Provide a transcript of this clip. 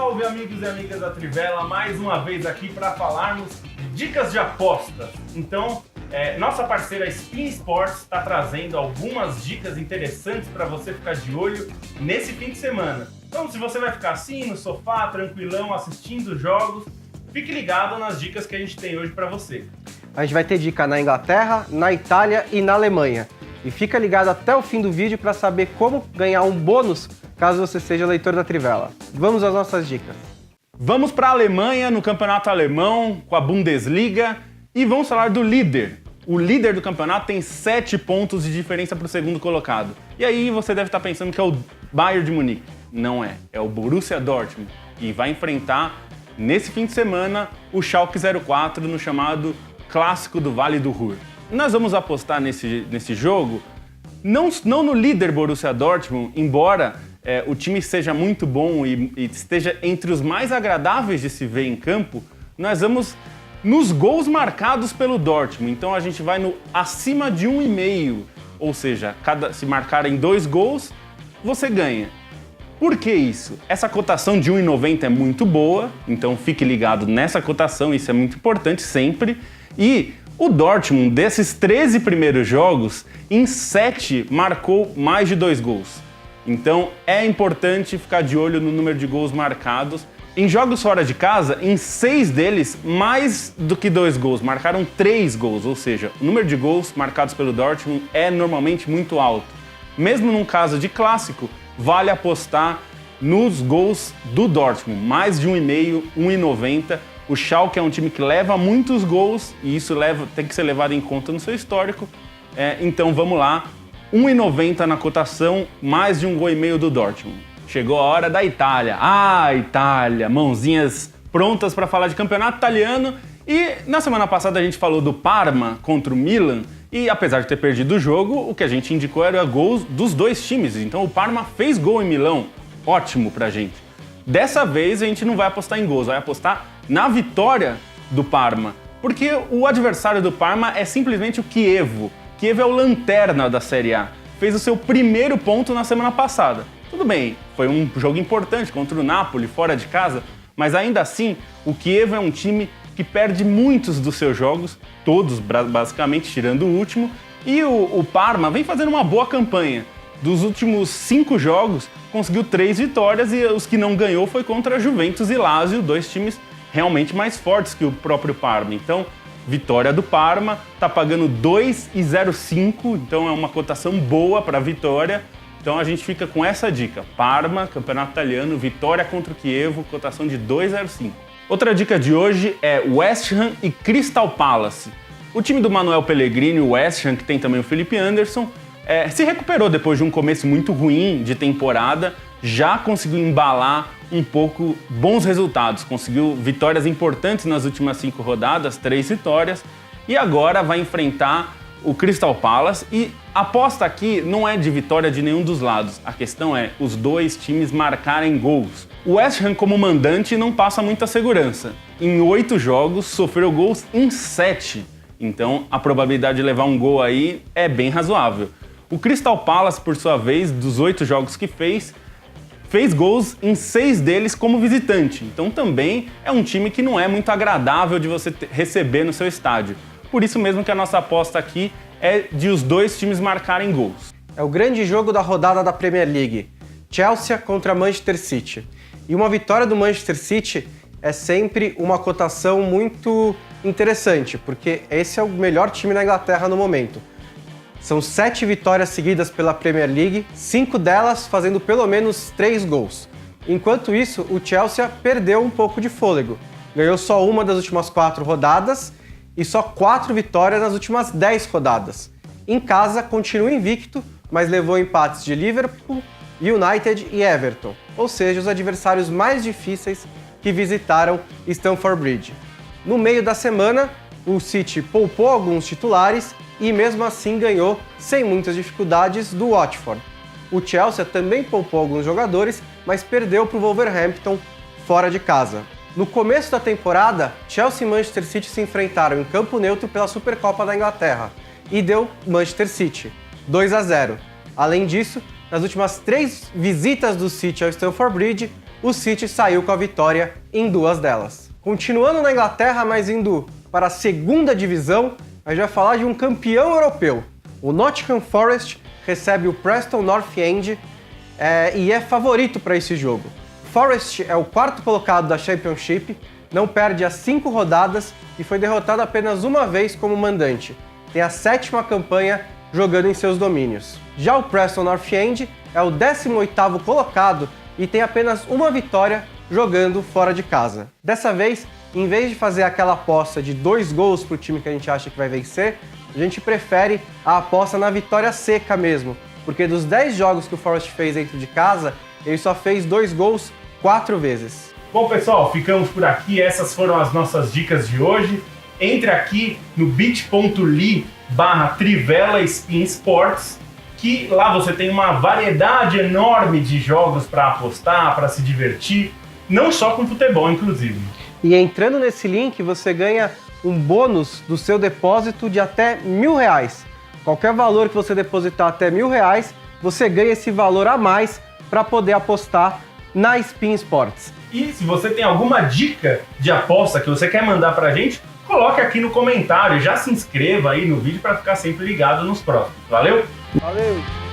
Salve, amigos e amigas da Trivela, mais uma vez aqui para falarmos de dicas de apostas. Então, nossa parceira Spin Sports está trazendo algumas dicas interessantes para você ficar de olho nesse fim de semana. Então, se você vai ficar assim no sofá, tranquilão, assistindo jogos, fique ligado nas dicas que a gente tem hoje para você. A gente vai ter dica na Inglaterra, na Itália e na Alemanha. E fica ligado até o fim do vídeo para saber como ganhar um bônus caso você seja leitor da Trivela. Vamos às nossas dicas. Vamos para a Alemanha, no campeonato alemão, com a Bundesliga, e vamos falar do líder. O líder do campeonato tem 7 pontos de diferença para o segundo colocado. E aí você deve estar pensando que é o Bayern de Munique. Não é, é o Borussia Dortmund. E vai enfrentar, nesse fim de semana, o Schalke 04 no chamado Clássico do Vale do Ruhr. Nós vamos apostar nesse jogo, não no líder Borussia Dortmund, embora o time seja muito bom e esteja entre os mais agradáveis de se ver em campo, nós vamos nos gols marcados pelo Dortmund. Então a gente vai no acima de 1,5, ou seja, se marcarem 2 gols, você ganha. Por que isso? Essa cotação de 1,90 é muito boa, então fique ligado nessa cotação, isso é muito importante sempre. E o Dortmund, desses 13 primeiros jogos, em 7 marcou mais de 2 gols. Então é importante ficar de olho no número de gols marcados. Em jogos fora de casa, em 6 deles, mais do que 2 gols, marcaram 3 gols, ou seja, o número de gols marcados pelo Dortmund é normalmente muito alto. Mesmo num caso de clássico, vale apostar nos gols do Dortmund, mais de 1,5, 1,90. O Schalke é um time que leva muitos gols e isso tem que ser levado em conta no seu histórico. Então vamos lá, 1,90 na cotação, mais de 1,5 gols do Dortmund. Chegou a hora da Itália. Itália! Mãozinhas prontas para falar de campeonato italiano. E na semana passada a gente falou do Parma contra o Milan. E apesar de ter perdido o jogo, o que a gente indicou era gols dos dois times. Então o Parma fez gol em Milão. Ótimo pra gente. Dessa vez a gente não vai apostar em gols, vai apostar na vitória do Parma. Porque o adversário do Parma é simplesmente o Chievo. Chievo é o lanterna da Série A. Fez o seu primeiro ponto na semana passada. Tudo bem, foi um jogo importante contra o Napoli, fora de casa, mas ainda assim, o Chievo é um time que perde muitos dos seus jogos, todos basicamente, tirando o último, e o Parma vem fazendo uma boa campanha. Dos últimos 5 jogos, conseguiu 3 vitórias e os que não ganhou foi contra Juventus e Lazio, 2 times realmente mais fortes que o próprio Parma. Então, vitória do Parma, tá pagando 2,05, então é uma cotação boa para a vitória. Então a gente fica com essa dica, Parma, campeonato italiano, vitória contra o Chievo, cotação de 2,05. Outra dica de hoje é West Ham e Crystal Palace. O time do Manuel Pellegrini, o West Ham, que tem também o Felipe Anderson, se recuperou depois de um começo muito ruim de temporada, já conseguiu embalar um pouco bons resultados, conseguiu vitórias importantes nas últimas 5 rodadas, 3 vitórias, e agora vai enfrentar o Crystal Palace. E a aposta aqui não é de vitória de nenhum dos lados, a questão é os dois times marcarem gols. O West Ham como mandante não passa muita segurança, em 8 jogos sofreu gols em 7, então a probabilidade de levar um gol aí é bem razoável. O Crystal Palace, por sua vez, dos 8 jogos que fez gols em 6 deles como visitante. Então também é um time que não é muito agradável de você receber no seu estádio. Por isso mesmo que a nossa aposta aqui é de os dois times marcarem gols. É o grande jogo da rodada da Premier League. Chelsea contra Manchester City. E uma vitória do Manchester City é sempre uma cotação muito interessante, porque esse é o melhor time na Inglaterra no momento. São 7 vitórias seguidas pela Premier League, 5 delas fazendo pelo menos 3 gols. Enquanto isso, o Chelsea perdeu um pouco de fôlego. Ganhou só uma das últimas 4 rodadas e só 4 vitórias nas últimas 10 rodadas. Em casa, continua invicto, mas levou empates de Liverpool, United e Everton, ou seja, os adversários mais difíceis que visitaram Stamford Bridge. No meio da semana, o City poupou alguns titulares e mesmo assim ganhou sem muitas dificuldades do Watford. O Chelsea também poupou alguns jogadores, mas perdeu para o Wolverhampton fora de casa. No começo da temporada, Chelsea e Manchester City se enfrentaram em campo neutro pela Supercopa da Inglaterra e deu Manchester City 2-0. Além disso, nas últimas 3 visitas do City ao Stamford Bridge, o City saiu com a vitória em 2 delas. Continuando na Inglaterra, mas indo para a segunda divisão, a gente vai falar de um campeão europeu. O Nottingham Forest recebe o Preston North End e é favorito para esse jogo. Forest é o 4º colocado da Championship, não perde as 5 rodadas e foi derrotado apenas uma vez como mandante. Tem a 7ª campanha jogando em seus domínios. Já o Preston North End é o 18º colocado e tem apenas uma vitória jogando fora de casa. Dessa vez, em vez de fazer aquela aposta de 2 gols para o time que a gente acha que vai vencer, a gente prefere a aposta na vitória seca mesmo, porque dos 10 jogos que o Forest fez dentro de casa, ele só fez 2 gols 4 vezes. Bom, pessoal, ficamos por aqui. Essas foram as nossas dicas de hoje. Entre aqui no bit.ly/Trivela Spin Sports, que lá você tem uma variedade enorme de jogos para apostar, para se divertir, não só com futebol, inclusive. E entrando nesse link, você ganha um bônus do seu depósito de até R$1.000. Qualquer valor que você depositar até R$1.000, você ganha esse valor a mais para poder apostar na Spin Sports. E se você tem alguma dica de aposta que você quer mandar pra gente, coloque aqui no comentário, já se inscreva aí no vídeo para ficar sempre ligado nos próximos. Valeu? Valeu!